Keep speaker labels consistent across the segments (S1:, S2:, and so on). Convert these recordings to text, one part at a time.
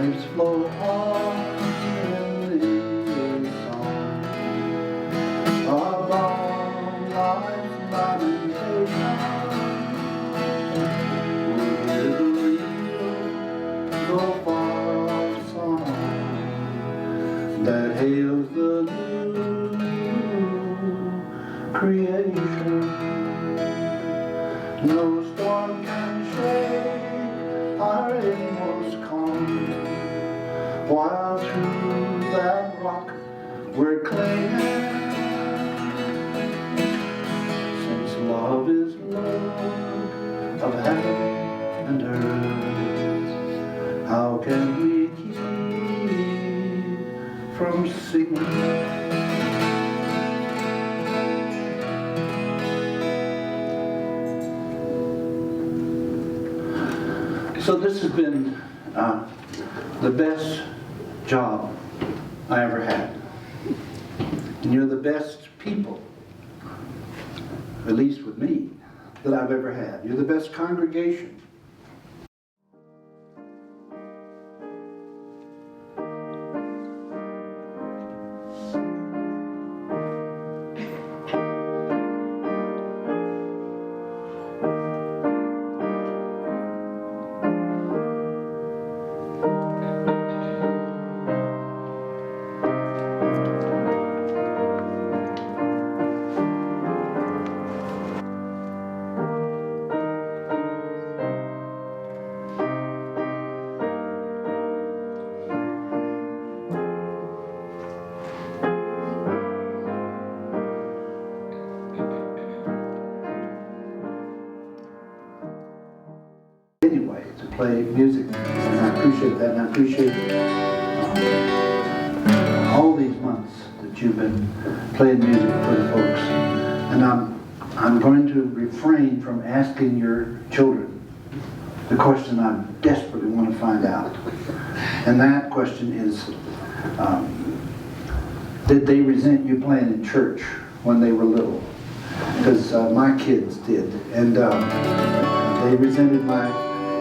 S1: lives flow on in endless song above life's lamentation. We hear the real, though far off song that hails the new creation. No storm can shake our inmost calm, while to that rock we're clinging. Since love is Lord of heaven and earth, how can we keep from singing? So this has been the best job I ever had. And you're the best people, at least with me, that I've ever had. You're the best congregation. Anyway, to play music, and I appreciate that, and I appreciate all these months that you've been playing music for the folks. And I'm going to refrain from asking your children the question I desperately want to find out. And that question is, did they resent you playing in church when they were little? Because my kids did, and they resented my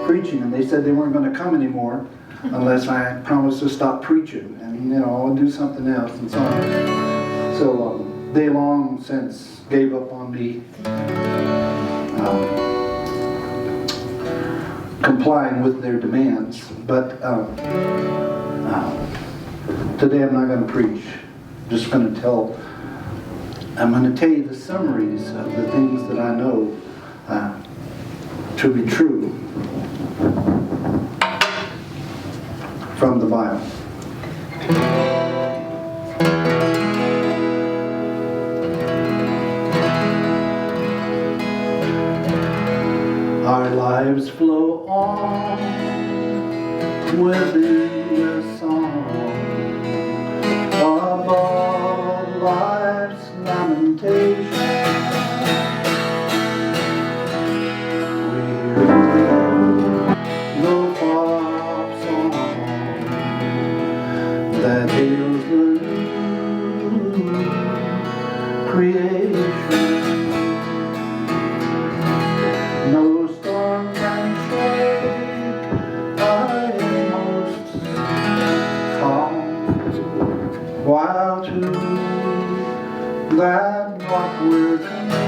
S1: preaching, and they said they weren't going to come anymore unless I promised to stop preaching, and I'll do something else, and so on. So they long since gave up on me complying with their demands. But today I'm not going to preach. I'm just going to tell you the summaries of the things that I know to be true from the Bible. Our lives flow on within the song above life's lamentation. That hails the new creation. No storm can shake our inmost calm, while to that rock we're clinging.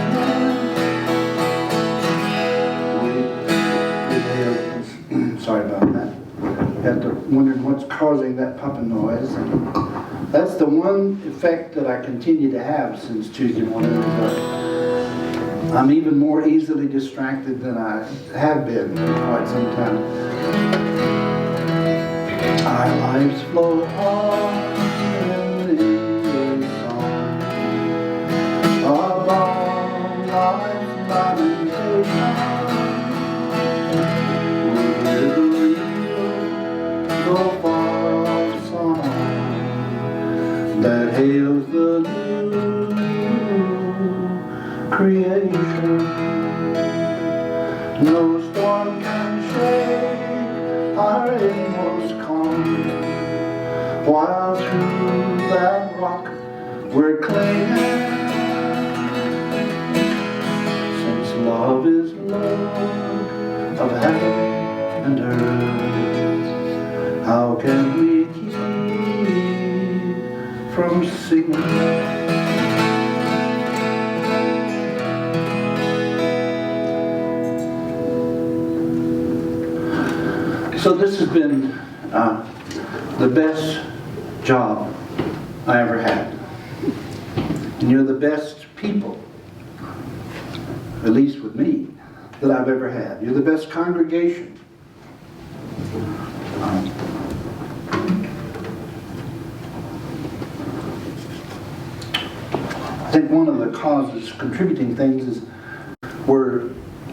S1: Sorry about that. Had to wonder what's causing that pupping noise. That's the one effect that I continue to have since Tuesday morning. I'm even more easily distracted than I have been for quite some time. Our lives flow on in endless song above life's lamentation. So far off song that hails the new creation. No storm can shake our inmost calm, while to that rock we're clinging. Since love is Lord of heaven and earth, How can we keep from singing? So this has been the best job I ever had. And you're the best people, at least with me, that I've ever had. You're the best congregation. I think one of the causes, contributing things, is we're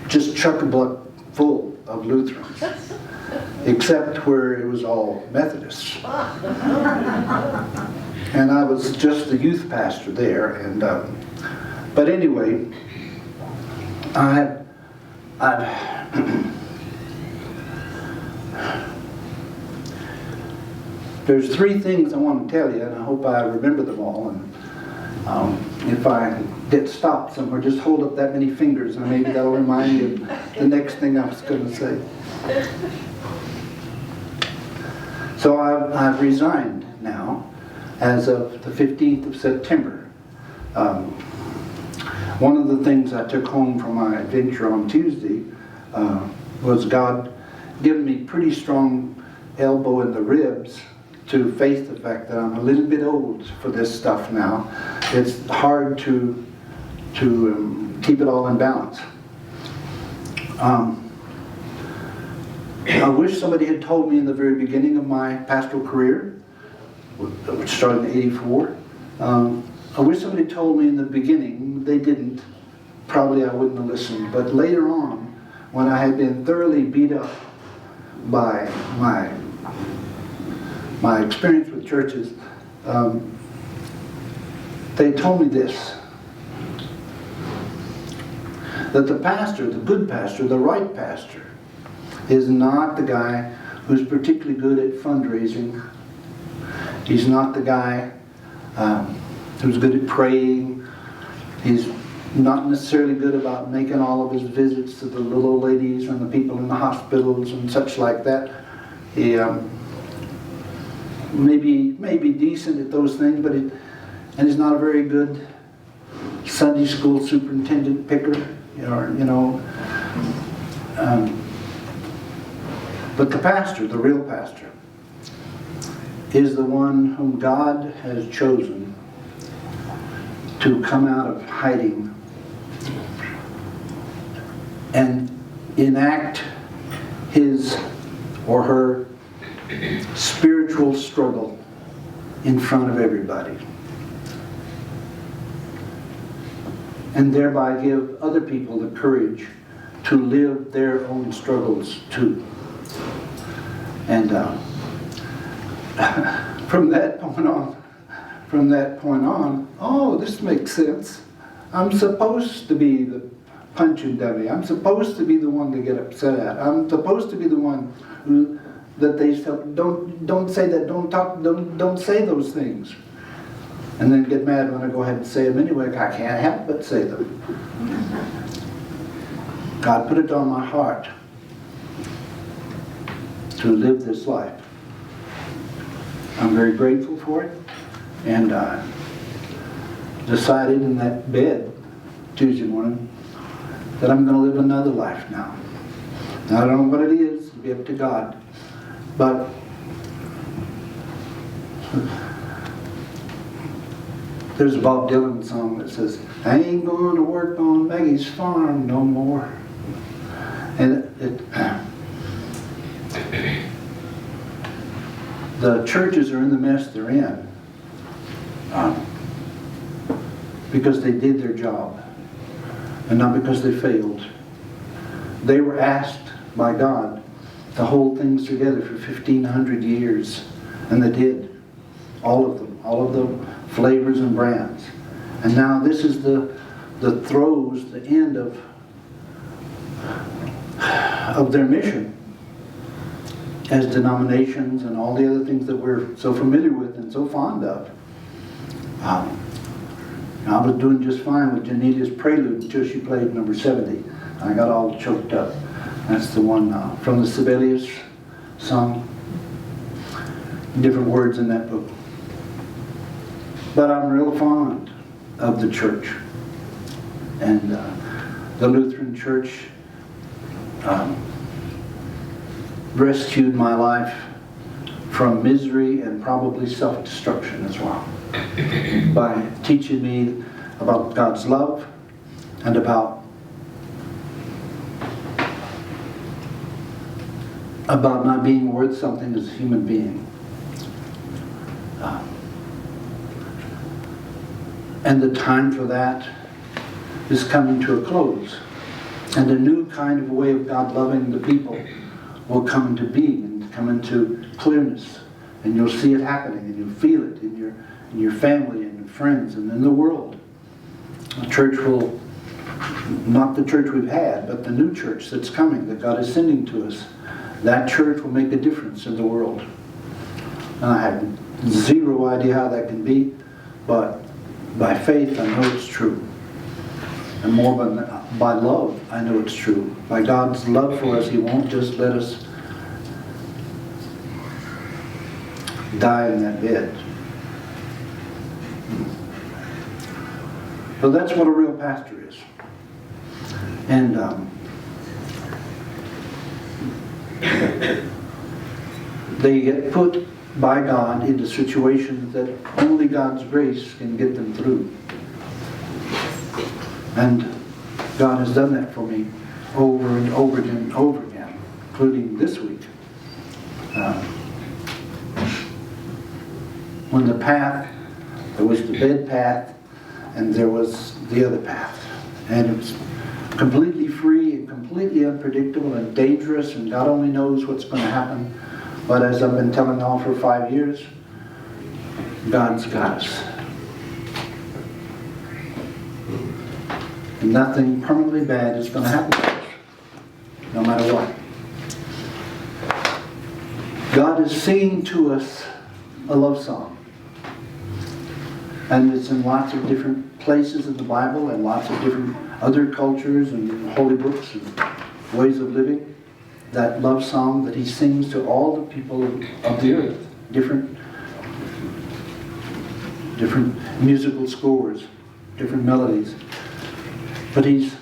S1: just chock-a-block full of Lutherans, except where it was all Methodists. And I was just the youth pastor there, and but anyway, I've there's three things I want to tell you, and I hope I remember them all. And if I get stopped somewhere, just hold up that many fingers, and maybe that'll remind you of the next thing I was going to say. So I've resigned now, as of the 15th of September. One of the things I took home from my adventure on Tuesday was God giving me pretty strong elbow in the ribs to face the fact that I'm a little bit old for this stuff now. It's hard to keep it all in balance. I wish somebody had told me in the very beginning of my pastoral career, which started in '84. I wish somebody told me in the beginning. They didn't. Probably I wouldn't have listened. But later on, when I had been thoroughly beat up by my experience with churches, they told me this: that the pastor, the good pastor, the right pastor, is not the guy who's particularly good at fundraising. He's not the guy who's good at praying. He's not necessarily good about making all of his visits to the little old ladies and the people in the hospitals and such like that. He may be decent at those things, but he's not a very good Sunday school superintendent picker, but the pastor, the real pastor, is the one whom God has chosen to come out of hiding and enact his or her spiritual struggle in front of everybody, and thereby give other people the courage to live their own struggles too. And from that point on, oh, this makes sense. I'm supposed to be the punching dummy. I'm supposed to be the one to get upset at. I'm supposed to be the one that they say, don't say that, don't say those things. And then get mad when I go ahead and say them anyway. I can't help but say them. God put it on my heart to live this life. I'm very grateful for it, and I decided in that bed Tuesday morning that I'm going to live another life now. And I don't know what it is, it'll be up to God. But there's a Bob Dylan song that says, I ain't going to work on Maggie's farm no more. And the churches are in the mess they're in because they did their job and not because they failed. They were asked by God to hold things together for 1,500 years, and they did. All of them, all of the flavors and brands. And now this is the throes, the end of their mission as denominations and all the other things that we're so familiar with and so fond of. I was doing just fine with Janita's Prelude until she played number 70. I got all choked up. That's the one from the Sibelius song. different words in that book. But I'm real fond of the church. And the Lutheran Church rescued my life from misery and probably self-destruction as well, by teaching me about God's love and about not being worth something as a human being. And the time for that is coming to a close. And a new kind of way of God loving the people will come into being and come into clearness. And you'll see it happening, and you'll feel it in your family and your friends and in the world. The church will, not the church we've had, but the new church that's coming, that God is sending to us, that church will make a difference in the world. And I have zero idea how that can be, but by faith I know it's true. And more by love I know it's true. By God's love for us, He won't just let us die in that bed. So that's what a real pastor is. And they get put by God into situations that only God's grace can get them through. And God has done that for me over and over again and over again, including this week. When the path, there was the bed path, and there was the other path. And it was completely free and completely unpredictable and dangerous, and God only knows what's going to happen. But as I've been telling y'all for 5 years, God's got us. And nothing permanently bad is going to happen to us, no matter what. God is singing to us a love song. And it's in lots of different places in the Bible and lots of different other cultures and holy books and ways of living. That love song that He sings to all the people of the earth. Different musical scores, different melodies. But He's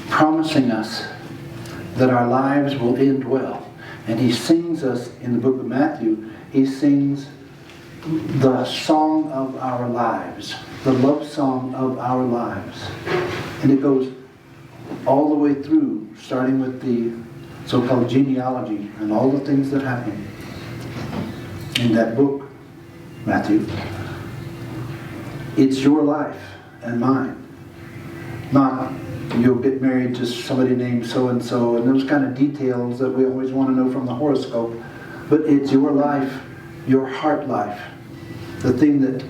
S1: promising us that our lives will end well. And He sings us in the book of Matthew, He sings the song of our lives, the love song of our lives. And it goes all the way through, starting with the so-called genealogy and all the things that happen in that book, Matthew. It's your life and mine. Not you'll get married to somebody named so-and-so and those kind of details that we always want to know from the horoscope. But it's your life, your heart life, the thing that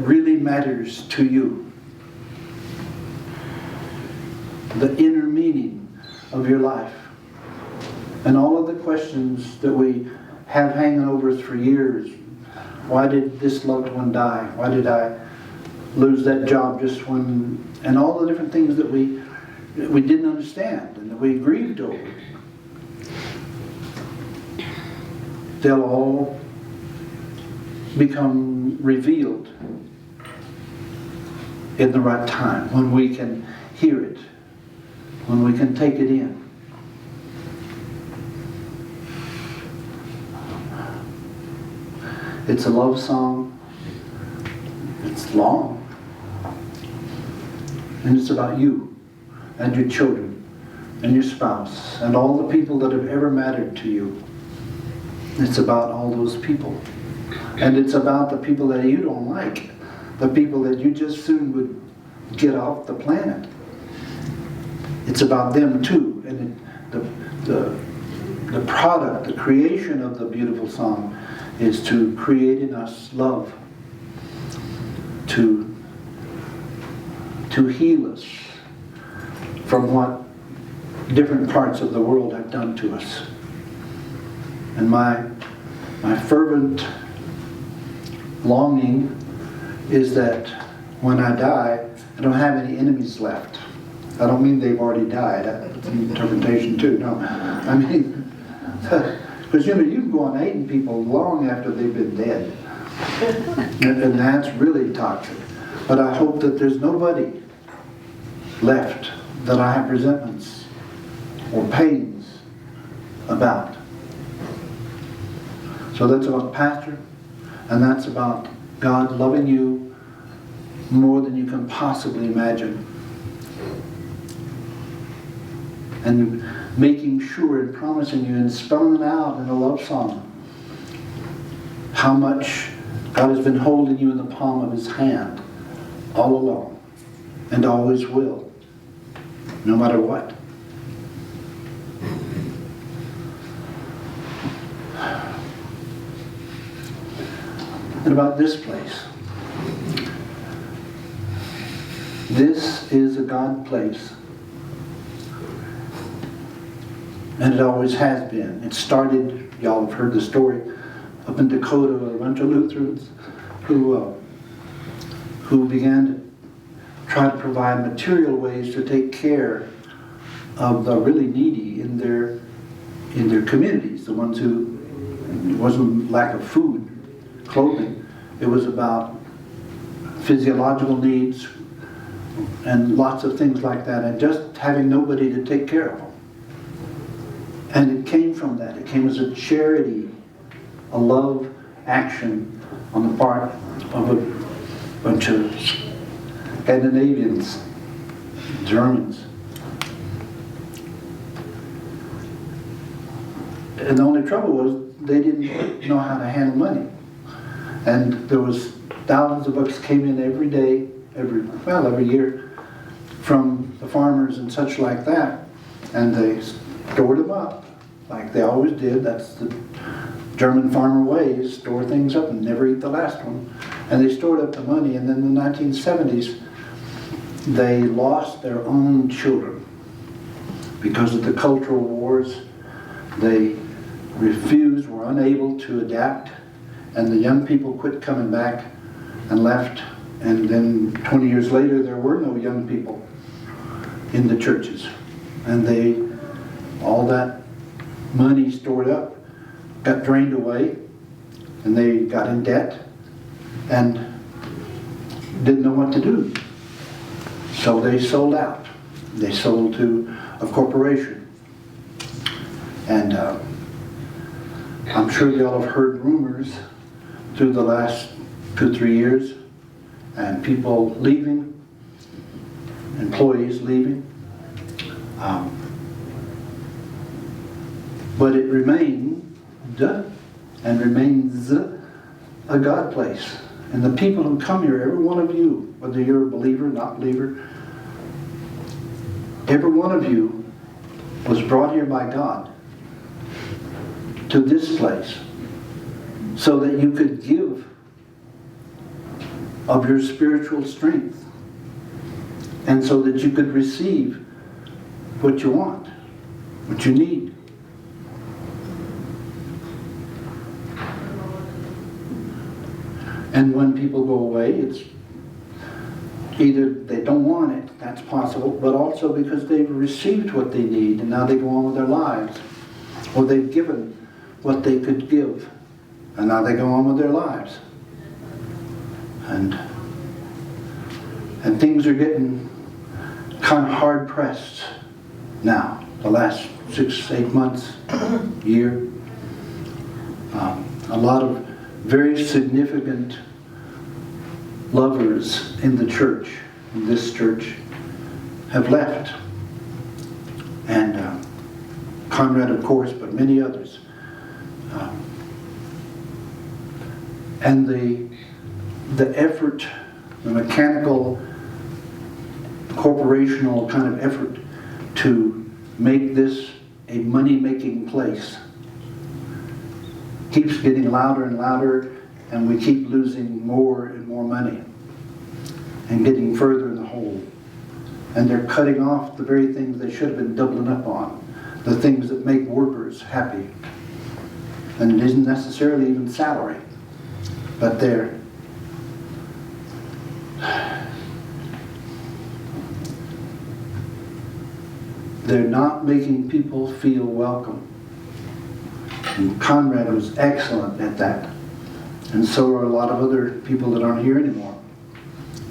S1: really matters to you. The inner meaning of your life. And all of the questions that we have hanging over us for years. Why did this loved one die? Why did I lose that job just when... And all the different things that we didn't understand and that we grieved over. They'll all become revealed in the right time, when we can hear it, when we can take it in. It's a love song. It's long. And it's about you and your children and your spouse and all the people that have ever mattered to you. It's about all those people. And it's about the people that you don't like. The people that you just soon would get off the planet. It's about them too. And the product, the creation of the beautiful song is to create in us love. To heal us from what different parts of the world have done to us. And my fervent longing is that when I die, I don't have any enemies left. I don't mean they've already died. That's an interpretation too. No, I mean, because Because you can go on hating people long after they've been dead. And that's really toxic. But I hope that there's nobody left that I have resentments or pains about. So that's about pastor, and that's about God loving you more than you can possibly imagine. And making sure and promising you and spelling it out in a love song how much God has been holding you in the palm of His hand all along and always will, no matter what. And about this place. This is a God place. And it always has been. It started, y'all have heard the story, up in Dakota, a bunch of Lutherans who began to try to provide material ways to take care of the really needy in their communities, the ones who, it wasn't lack of food, clothing, it was about physiological needs and lots of things like that, and just having nobody to take care of them. And it came from that. It came as a charity, a love action on the part of a bunch of Scandinavians, Germans. And the only trouble was they didn't know how to handle money. And there was thousands of bucks came in every day, every year from the farmers and such like that. And they stored them up like they always did. That's the German farmer way, store things up and never eat the last one. And they stored up the money, and then in the 1970s they lost their own children because of the cultural wars. They refused, were unable to adapt, and the young people quit coming back and left. And then 20 years later there were no young people in the churches, and all that money stored up got drained away, and they got in debt and didn't know what to do. So they sold out. They sold to a corporation. And I'm sure y'all have heard rumors through the last 2-3 years, and people leaving, employees leaving. But it remained and remains a God place. And the people who come here, every one of you, whether you're a believer, not believer, every one of you was brought here by God to this place so that you could give of your spiritual strength, and so that you could receive what you want, what you need. And when people go away, it's either they don't want it, that's possible, but also because they've received what they need and now they go on with their lives. Or they've given what they could give and now they go on with their lives. And things are getting kind of hard pressed now, the last 6-8 months, year. A lot of very significant lovers in the church, in this church, have left. And Conrad, of course, but many others. And the effort, the mechanical, corporational kind of effort to make this a money-making place keeps getting louder and louder, and we keep losing more and more money and getting further in the hole. And they're cutting off the very things they should have been doubling up on, the things that make workers happy. And it isn't necessarily even salary, but they're not making people feel welcome. And Conrad was excellent at that. And so are a lot of other people that aren't here anymore.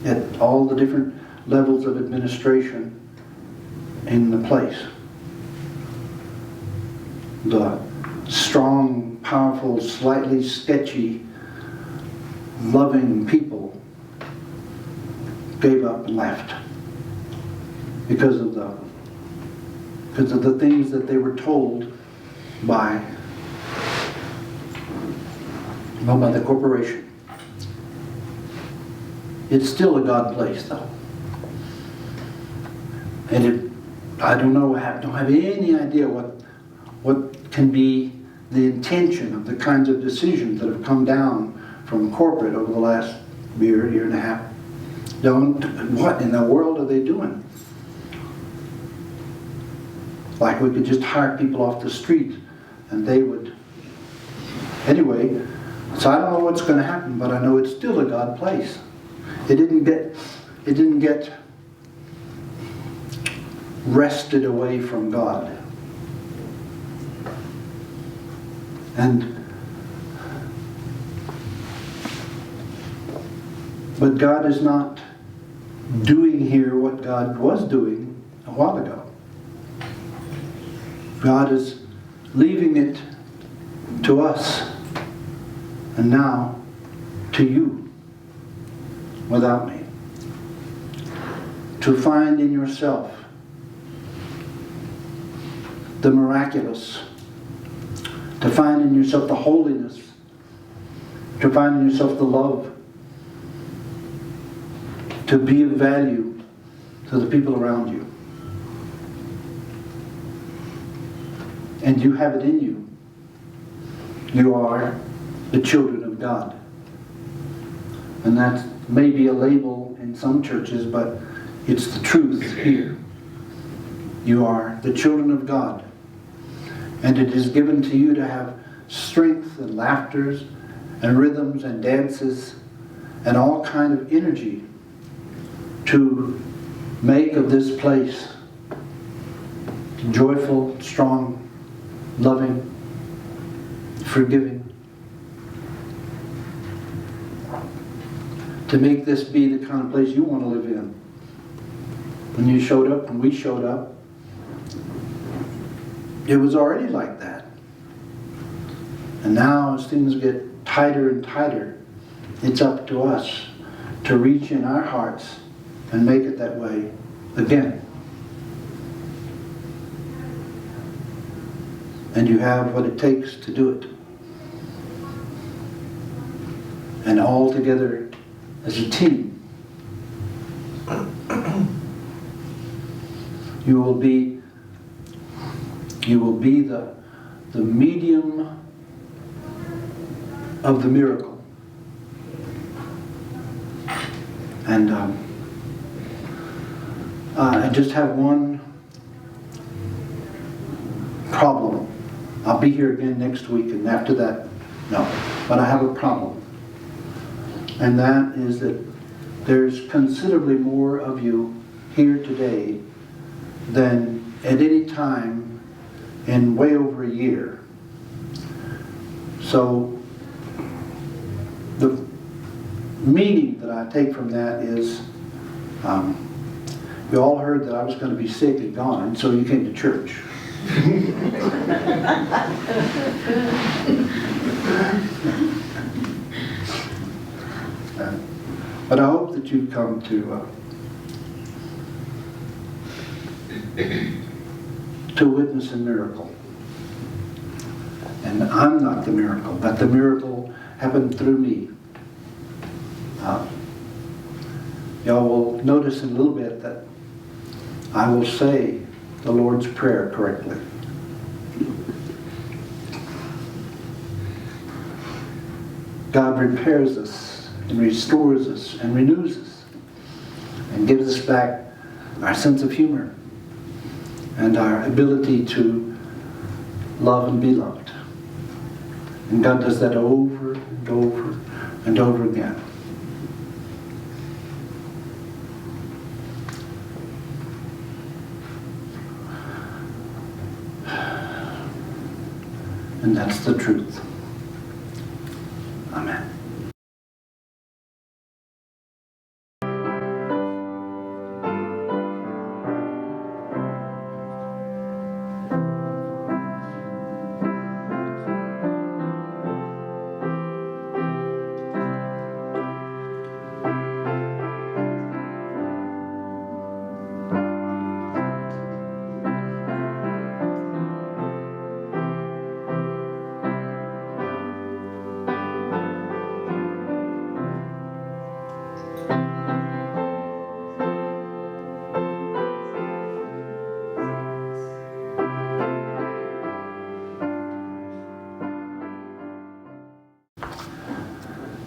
S1: At all the different levels of administration in the place. The strong, powerful, slightly sketchy, loving people gave up and left because of the things that they were told by the corporation. It's still a God place, though. And I don't know, don't have any idea what can be the intention of the kinds of decisions that have come down from corporate over the last year and a half. What in the world are they doing? Like we could just hire people off the street and they would. Anyway, so I don't know what's going to happen, but I know it's still a God place. It didn't get wrested away from God. But God is not doing here what God was doing a while ago. God is leaving it to us, and now to you, without me, to find in yourself the miraculous, to find in yourself the holiness, to find in yourself the love, to be of value to the people around you. And you have it in you. You are the children of God. And that may be a label in some churches, but it's the truth here. You are the children of God. And it is given to you to have strength and laughters and rhythms and dances and all kind of energy to make of this place joyful, strong, loving, forgiving. To make this be the kind of place you want to live in. When you showed up, when we showed up, it was already like that. And now as things get tighter and tighter, it's up to us to reach in our hearts and make it that way again. And you have what it takes to do it. And all together as a team, you will be the medium of the miracle. And I just have one problem. I'll be here again next week, and after that, no. But I have a problem. And that is that there's considerably more of you here today than at any time in way over a year. So the meaning that I take from that is you all heard that I was going to be sick and gone, and so you came to church. But I hope that you've come to witness a miracle. And I'm not the miracle, but the miracle happened through me. Y'all will notice in a little bit that I will say the Lord's Prayer correctly. God repairs us and restores us and renews us and gives us back our sense of humor and our ability to love and be loved. And God does that over and over and over again. And that's the truth. Amen.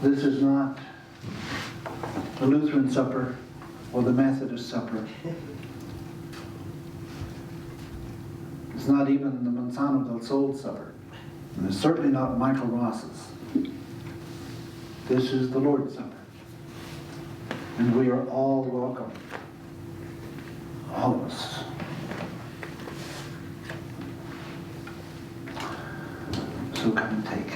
S1: This is not the Lutheran supper or the Methodist supper. It's not even the Manzano del Sol supper. And it's certainly not Michael Ross's. This is the Lord's Supper. And we are all welcome. All of us. So come and take.